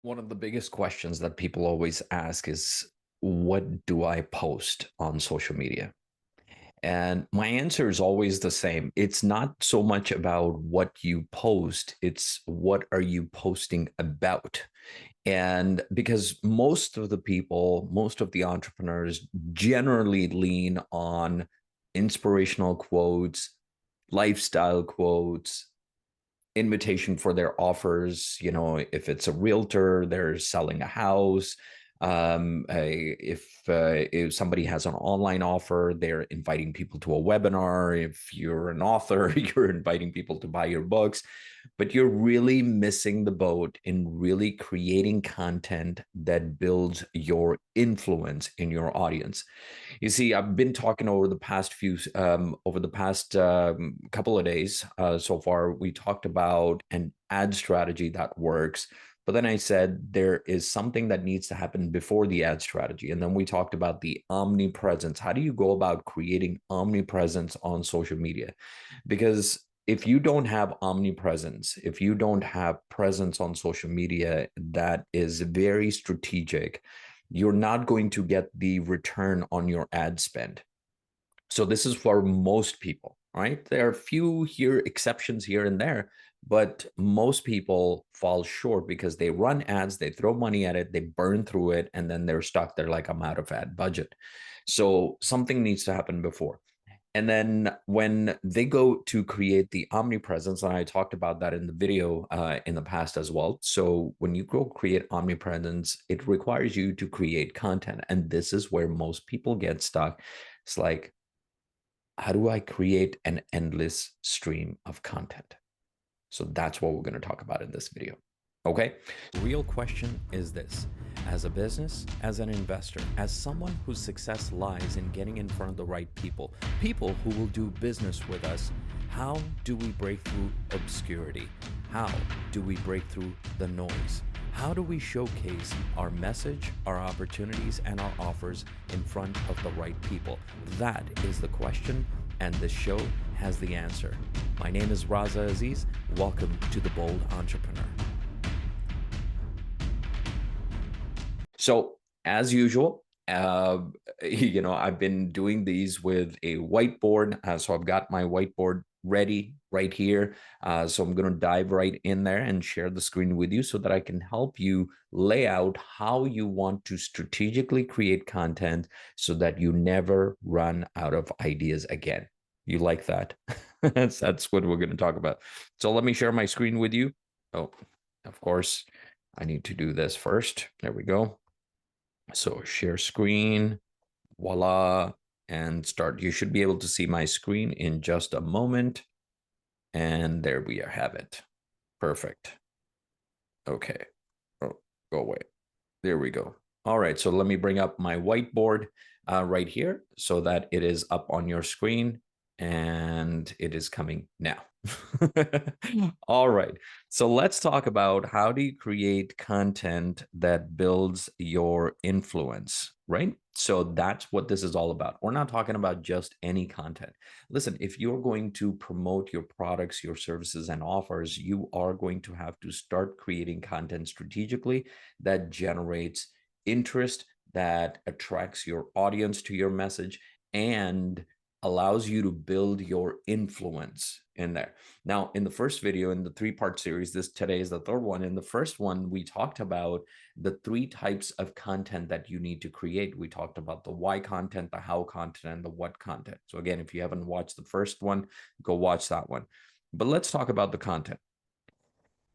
One of the biggest questions that people always ask is, what do I post on social media? And my answer is always the same. It's not so much about what you post, it's what are you posting about? And because most of the people, most of the entrepreneurs generally lean on inspirational quotes, lifestyle quotes, invitation for their offers. If it's a realtor, they're selling a house. If somebody has an online offer, they're inviting people to a webinar. If you're an author, you're inviting people to buy your books. But you're really missing the boat in really creating content that builds your influence in your audience. You see, I've been talking over the past couple of days. So far, we talked about an ad strategy that works. But then I said there is something that needs to happen before the ad strategy. And then we talked about the omnipresence. How do you go about creating omnipresence on social media? Because if you don't have omnipresence, if you don't have presence on social media that is very strategic, you're not going to get the return on your ad spend. So this is for most people, right? There are a few exceptions here and there, but most people fall short because they run ads, they throw money at it, they burn through it, and then they're stuck. They're like, I'm out of ad budget. So something needs to happen before. And then when they go to create the omnipresence, and I talked about that in the video in the past as well. So when you go create omnipresence, it requires you to create content. And this is where most people get stuck. It's like, how do I create an endless stream of content? So that's what we're going to talk about in this video. Okay. Real question is this: as a business, as an investor, as someone whose success lies in getting in front of the right people, people who will do business with us, how do we break through obscurity? How do we break through the noise? How do we showcase our message, our opportunities, and our offers in front of the right people? That is the question, and this show has the answer. My name is Raza Aziz. Welcome to The Bold Entrepreneur. So, as usual, I've been doing these with a whiteboard. So I've got my whiteboard ready right here. So I'm going to dive right in there and share the screen with you so that I can help you lay out how you want to strategically create content so that you never run out of ideas again. You like that? That's what we're going to talk about. So let me share my screen with you. Oh, of course, I need to do this first. There we go. So share screen, voila, and start. You should be able to see my screen in just a moment. And there we have it. Perfect. Okay. Oh, go away. There we go. All right. So let me bring up my whiteboard right here so that it is up on your screen, and it is coming now. All right. So let's talk about how do you create content that builds your influence, right? So that's what this is all about. We're not talking about just any content. Listen, if you're going to promote your products, your services, and offers, you are going to have to start creating content strategically that generates interest, that attracts your audience to your message, and allows you to build your influence in there. Now, in the first video, in the three-part series, today is the third one. In the first one, we talked about the three types of content that you need to create. We talked about the why content, the how content, and the what content. So again, if you haven't watched the first one, go watch that one. But let's talk about the content.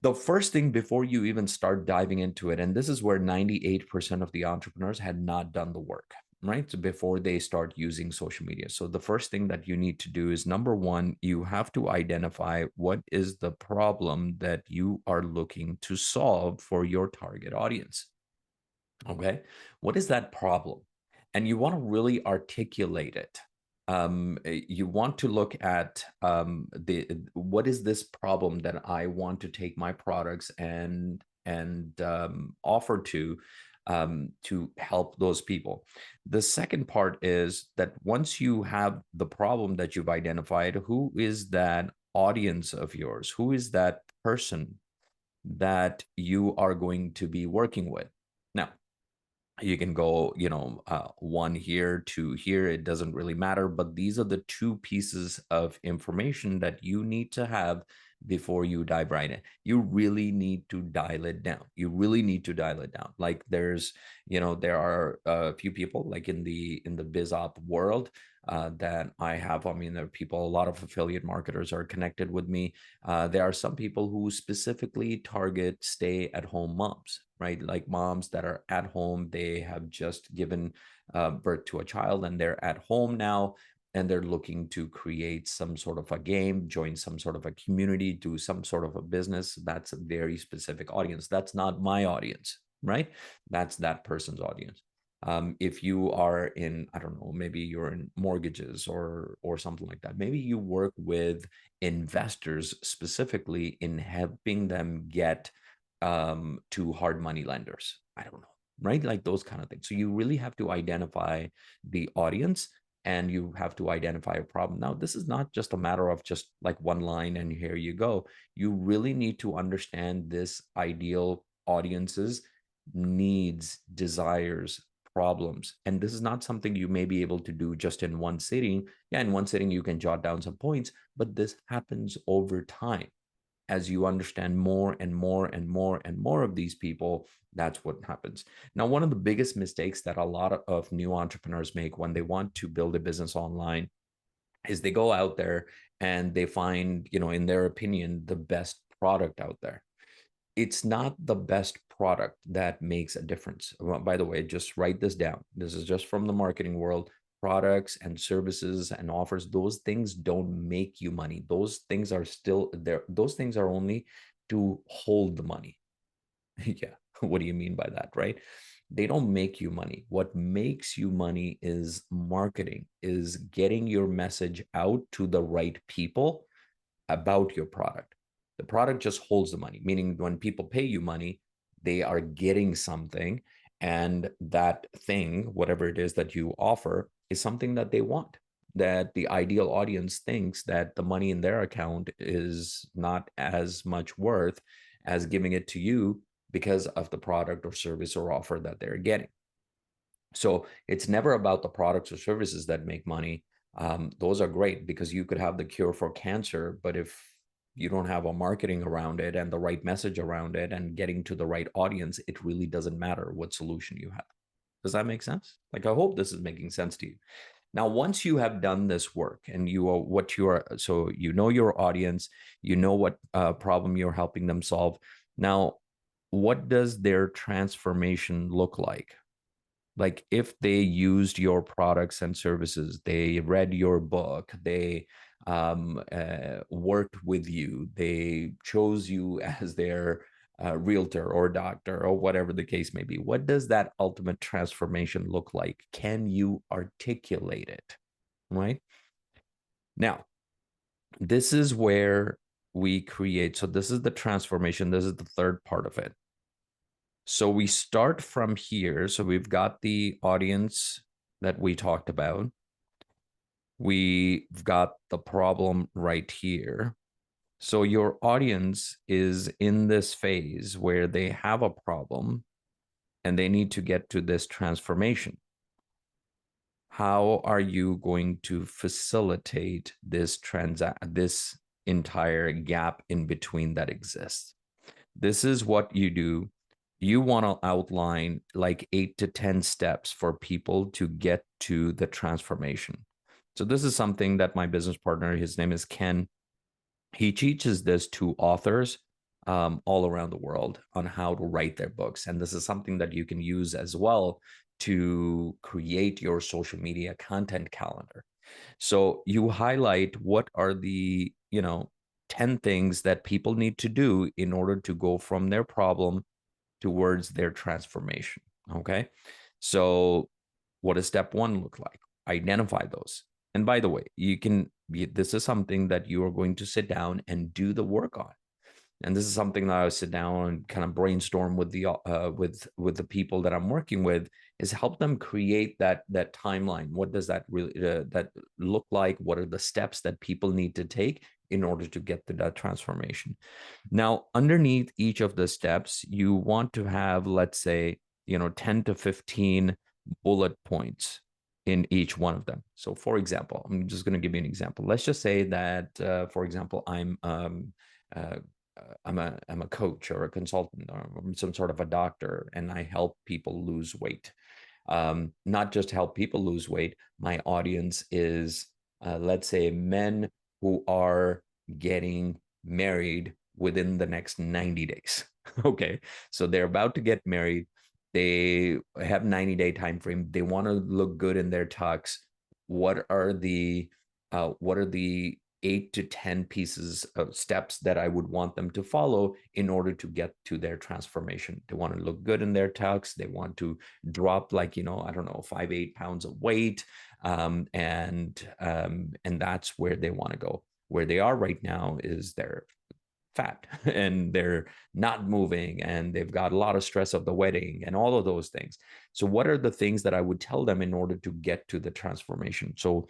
The first thing before you even start diving into it, and this is where 98% of the entrepreneurs had not done the work, right? So before they start using social media. So the first thing that you need to do is, number one, you have to identify what is the problem that you are looking to solve for your target audience. Okay. What is that problem? And you want to really articulate it. You want to look at the what is this problem that I want to take my products and offer to help those people. The second part is that once you have the problem that you've identified, who is that audience of yours? Who is that person that you are going to be working with. Now, you can go, one here, two here, it doesn't really matter, but these are the two pieces of information that you need to have before you dive right in. You really need to dial it down. You really need to dial it down. Like there are a few people like in the biz op world that I have. I mean, there are people, a lot of affiliate marketers are connected with me. There are some people who specifically target stay at home moms, right? Like moms that are at home, they have just given birth to a child and they're at home now, and they're looking to create some sort of a game, join some sort of a community, do some sort of a business. That's a very specific audience. That's not my audience, right? That's that person's audience. If you are in, I don't know, maybe you're in mortgages or something like that. Maybe you work with investors specifically in helping them get to hard money lenders. I don't know, right? Like those kind of things. So you really have to identify the audience and you have to identify a problem. Now, this is not just a matter of just like one line and here you go. You really need to understand this ideal audience's needs, desires, problems. And this is not something you may be able to do just in one sitting. Yeah, in one sitting, you can jot down some points, but this happens over time. As you understand more and more and more and more of these people, that's what happens. Now, one of the biggest mistakes that a lot of new entrepreneurs make when they want to build a business online is they go out there and they find, in their opinion, the best product out there. It's not the best product that makes a difference. Well, by the way, just write this down. This is just from the marketing world. Products and services and offers, those things don't make you money. Those things are still there. Those things are only to hold the money. Yeah. What do you mean by that, right? They don't make you money. What makes you money is marketing, is getting your message out to the right people about your product. The product just holds the money, meaning when people pay you money, they are getting something. And that thing, whatever it is that you offer, is something that they want. That the ideal audience thinks that the money in their account is not as much worth as giving it to you because of the product or service or offer that they're getting. So it's never about the products or services that make money. Those are great because you could have the cure for cancer, but if you don't have a marketing around it and the right message around it and getting to the right audience, it really doesn't matter what solution you have. Does that make sense? Like, I hope this is making sense to you. Now, once you have done this work and you are what you are, so you know your audience, you know what problem you're helping them solve. Now, what does their transformation look like? Like if they used your products and services, they read your book, they worked with you, they chose you as their realtor or doctor or whatever the case may be. What does that ultimate transformation look like? Can you articulate it? Right now, this is where we create. So this is the transformation. This is the third part of it. So we start from here. So we've got the audience that we talked about. We've got the problem right here. So your audience is in this phase where they have a problem and they need to get to this transformation. How are you going to facilitate this entire gap in between that exists? This is what you do. You want to outline like 8 to 10 steps for people to get to the transformation. So this is something that my business partner, his name is Ken, he teaches this to authors all around the world on how to write their books. And this is something that you can use as well to create your social media content calendar. So you highlight what are the, 10 things that people need to do in order to go from their problem towards their transformation. Okay. So what does step one look like? Identify those. And by the way, this is something that you are going to sit down and do the work on. And this is something that I sit down and kind of brainstorm with the people that I'm working with, is help them create that timeline. What does that really that look like? What are the steps that people need to take in order to get to that transformation. Now, underneath each of the steps, you want to have, let's say, 10 to 15 bullet points in each one of them. So, for example, I'm just going to give you an example. Let's just say that, for example, uh, I'm a coach or a consultant or I'm some sort of a doctor, and I help people lose weight. Not just help people lose weight. My audience is, let's say, men who are getting married within the next 90 days. Okay. So they're about to get married. They have 90-day time frame. They want to look good in their tux. What are the 8 to 10 pieces of steps that I would want them to follow in order to get to their transformation? They want to look good in their tux. They want to drop, like, I don't know, 5, 8 pounds of weight. And that's where they want to go. Where they are right now is they're fat and they're not moving and they've got a lot of stress of the wedding and all of those things. So what are the things that I would tell them in order to get to the transformation? So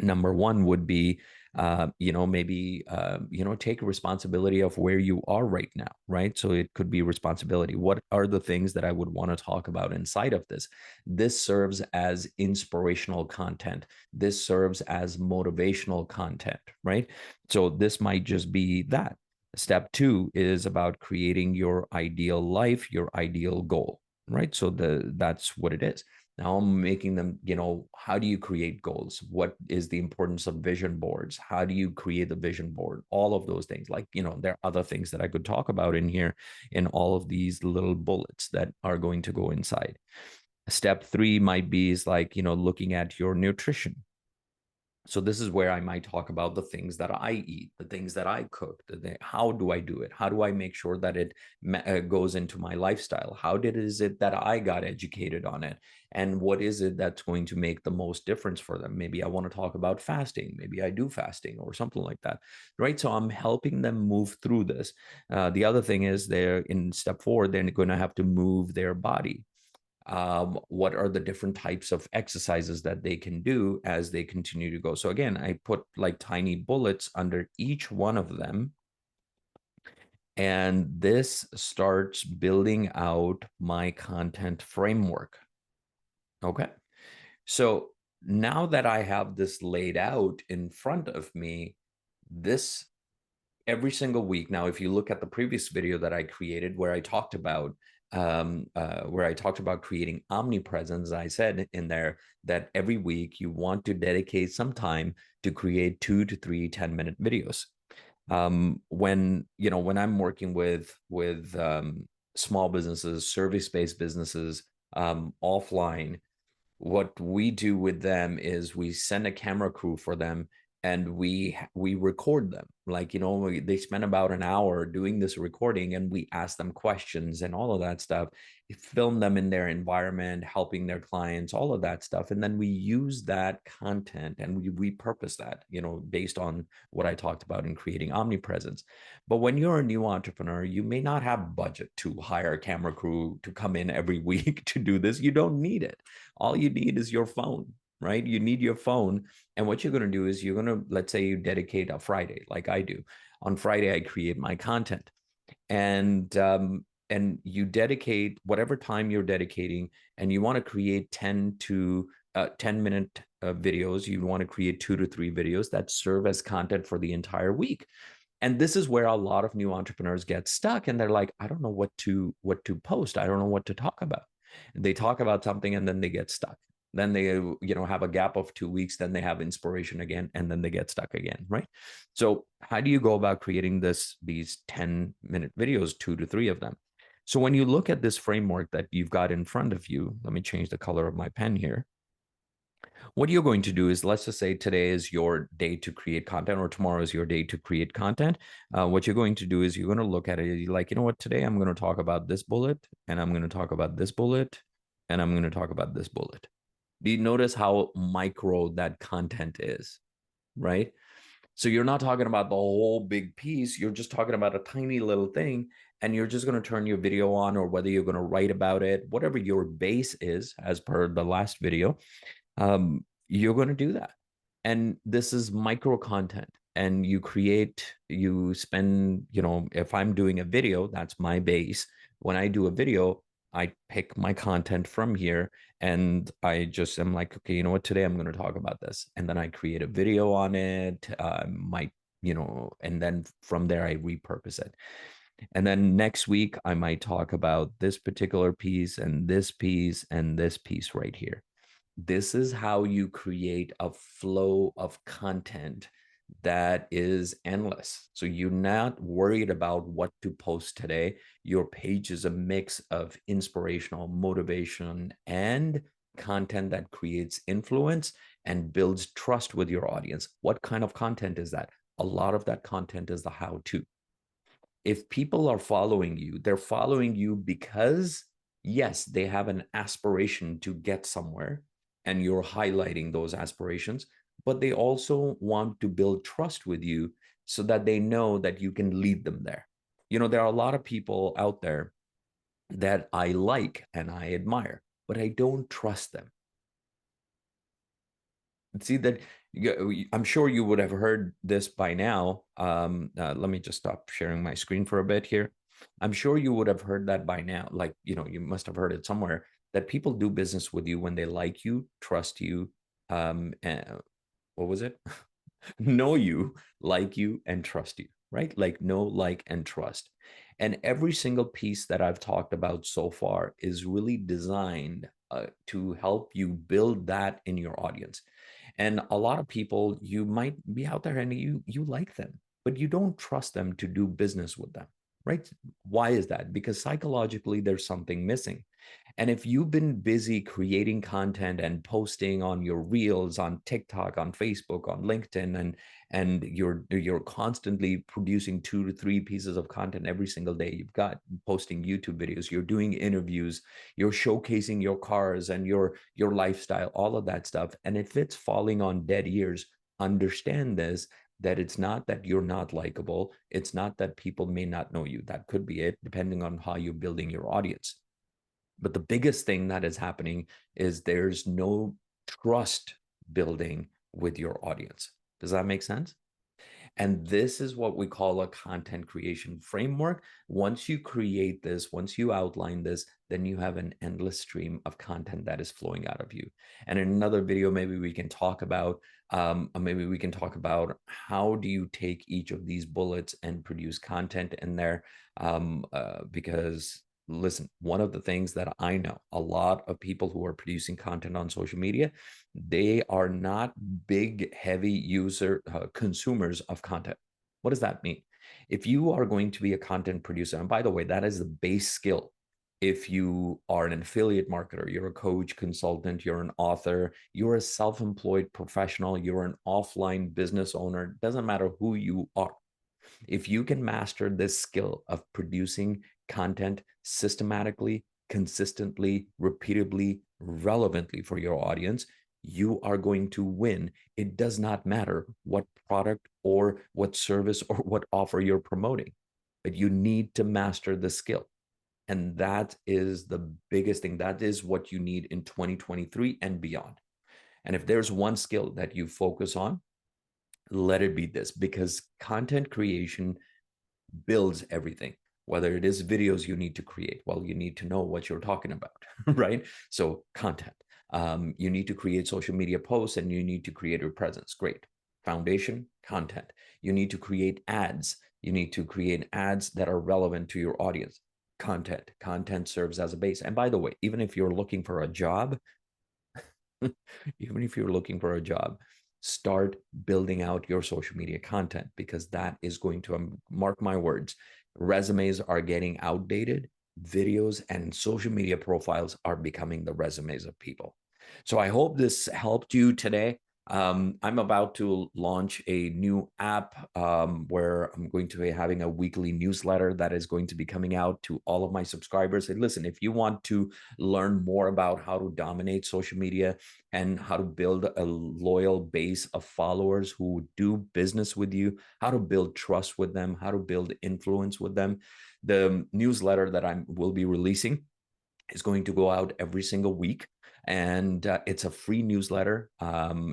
number one would be, maybe, take responsibility of where you are right now, right? So it could be responsibility. What are the things that I would want to talk about inside of this? This serves as inspirational content. This serves as motivational content, right? So this might just be that. Step two is about creating your ideal life, your ideal goal, right? So that's what it is. Now I'm making them, how do you create goals? What is the importance of vision boards? How do you create the vision board? All of those things. Like, there are other things that I could talk about in here in all of these little bullets that are going to go inside. Step three might be is like, looking at your nutrition. So this is where I might talk about the things that I eat, the things that I cook, how do I do it? How do I make sure that it goes into my lifestyle? Is it that I got educated on it? And what is it that's going to make the most difference for them? Maybe I want to talk about fasting. Maybe I do fasting or something like that, right? So I'm helping them move through this. The other thing is they're in step four, they're going to have to move their body. What are the different types of exercises that they can do as they continue to go? So again, I put like tiny bullets under each one of them. And this starts building out my content framework. Okay. So now that I have this laid out in front of me, this every single week. Now, if you look at the previous video that I created where I talked about creating omnipresence, I said in there that every week you want to dedicate some time to create 2 to 3 10-minute videos. When I'm working with small businesses, service-based businesses, offline, what we do with them is we send a camera crew for them and we record them. Like, they spend about an hour doing this recording and we ask them questions and all of that stuff. We film them in their environment, helping their clients, all of that stuff. And then we use that content and we repurpose that, based on what I talked about in creating omnipresence. But when you're a new entrepreneur, you may not have budget to hire a camera crew to come in every week to do this. You don't need it. All you need is your phone, right? You need your phone. And what you're going to do is let's say you dedicate a Friday, like I do. On Friday, I create my content. And you dedicate whatever time you're dedicating, and you want to create 10-minute videos. You want to create 2 to 3 videos that serve as content for the entire week. And this is where a lot of new entrepreneurs get stuck, and they're like, I don't know what to post. I don't know what to talk about. They talk about something and then they get stuck. Then they have a gap of 2 weeks, then they have inspiration again, and then they get stuck again, right? So how do you go about creating these 10-minute videos, 2 to 3 of them? So when you look at this framework that you've got in front of you, let me change the color of my pen here. What you're going to do is, let's just say today is your day to create content, or tomorrow is your day to create content. What you're going to do is you're going to look at it like, what, today I'm going to talk about this bullet, and I'm going to talk about this bullet, and I'm going to talk about this bullet. Do you notice how micro that content is, right? So you're not talking about the whole big piece. You're just talking about a tiny little thing, and you're just going to turn your video on, or whether you're going to write about it, whatever your base is, as per the last video, you're going to do that. And this is micro content. and you spend, if I'm doing a video, that's my base. When I do a video, I pick my content from here, and I just am like, okay, you know what, today I'm going to talk about this. And then I create a video on it, and then from there I repurpose it. And then next week, I might talk about this particular piece and this piece and this piece right here. This is how you create a flow of content that is endless. So you're not worried about what to post today. Your page is a mix of inspirational, motivation, and content that creates influence and builds trust with your audience. What kind of content is that? A lot of that content is the how to. If people are following you, they're following you because, yes, they have an aspiration to get somewhere, and you're highlighting those aspirations, but they also want to build trust with you so that they know that you can lead them there. There are a lot of people out there that I like and I admire, but I don't trust them. See that, I'm sure you would have heard this by now. Let me just stop sharing my screen for a bit here. I'm sure you would have heard that by now. Like, you must have heard it somewhere, that people do business with you when they like you, trust you, and what was it? Know you, like you, and trust you, right? Like know, like, and trust. And every single piece that I've talked about so far is really designed to help you build that in your audience. And a lot of people, you might be out there and you like them, but you don't trust them to do business with them, right? Why is that? Because psychologically, there's something missing. And if you've been busy creating content and posting on your reels on TikTok, on Facebook, on LinkedIn, and you're constantly producing 2 to 3 pieces of content every single day, you've got posting YouTube videos, you're doing interviews, you're showcasing your cars and your lifestyle, all of that stuff. And if it's falling on dead ears, understand this, that it's not that you're not likable. It's not that people may not know you. That could be it, depending on how you're building your audience. But the biggest thing that is happening is there's no trust building with your audience. Does that make sense? And this is what we call a content creation framework. Once you create this, once you outline this, then you have an endless stream of content that is flowing out of you. And in another video, maybe we can talk about how do you take each of these bullets and produce content in there. Because listen, one of the things that I know, a lot of people who are producing content on social media, they are not big, heavy consumers of content. What does that mean? If you are going to be a content producer, and by the way, that is the base skill. If you are an affiliate marketer, you're a coach, consultant, you're an author, you're a self-employed professional, you're an offline business owner, doesn't matter who you are. If you can master this skill of producing content systematically, consistently, repeatedly, relevantly for your audience, you are going to win. It does not matter what product or what service or what offer you're promoting, but you need to master the skill. And that is the biggest thing. That is what you need in 2023 and beyond. And if there's one skill that you focus on, let it be this, because content creation builds everything. Whether it is videos you need to create, well, you need to know what you're talking about, right? So content. You need to create social media posts and you need to create your presence. Great. Foundation, content. You need to create ads. You need to create ads that are relevant to your audience. Content. Content serves as a base. And by the way, even if you're looking for a job, even if you're looking for a job, start building out your social media content, because that is going to, mark my words, resumes are getting outdated. Videos and social media profiles are becoming the resumes of people. So I hope this helped you today. I'm about to launch a new app where I'm going to be having a weekly newsletter that is going to be coming out to all of my subscribers. And listen, if you want to learn more about how to dominate social media and how to build a loyal base of followers who do business with you, how to build trust with them, how to build influence with them, the newsletter that I will be releasing is going to go out every single week. And it's a free newsletter.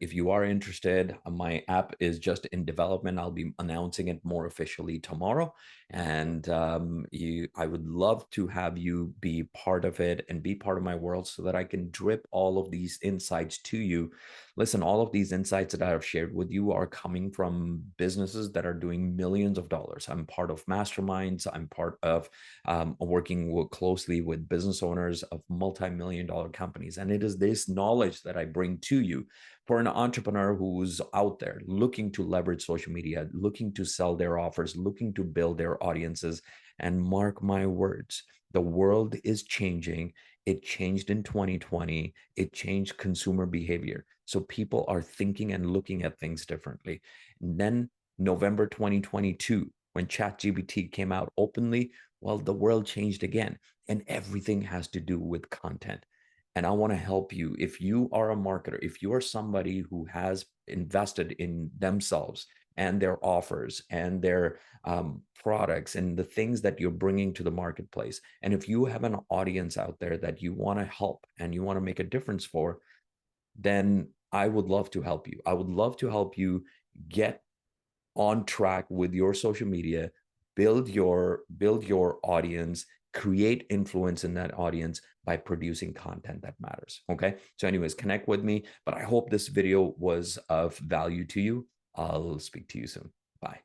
If you are interested, my app is just in development. I'll be announcing it more officially tomorrow. And I would love to have you be part of it and be part of my world so that I can drip all of these insights to you. Listen, all of these insights that I have shared with you are coming from businesses that are doing millions of dollars. I'm part of masterminds. I'm part of working closely with business owners of multi-million dollar companies. And it is this knowledge that I bring to you for an entrepreneur who's out there looking to leverage social media, looking to sell their offers, looking to build their audiences. And mark my words, the world is changing. It changed in 2020. It changed consumer behavior. So people are thinking and looking at things differently. And then November 2022, when ChatGPT came out openly, well, the world changed again, and everything has to do with content. And I want to help you. If you are a marketer, if you are somebody who has invested in themselves and their offers and their products and the things that you're bringing to the marketplace, and if you have an audience out there that you want to help and you want to make a difference for, then I would love to help you. I would love to help you get on track with your social media, build your audience, create influence in that audience by producing content that matters. Okay, so anyways, connect with me. But I hope this video was of value to you. I'll speak to you soon. Bye.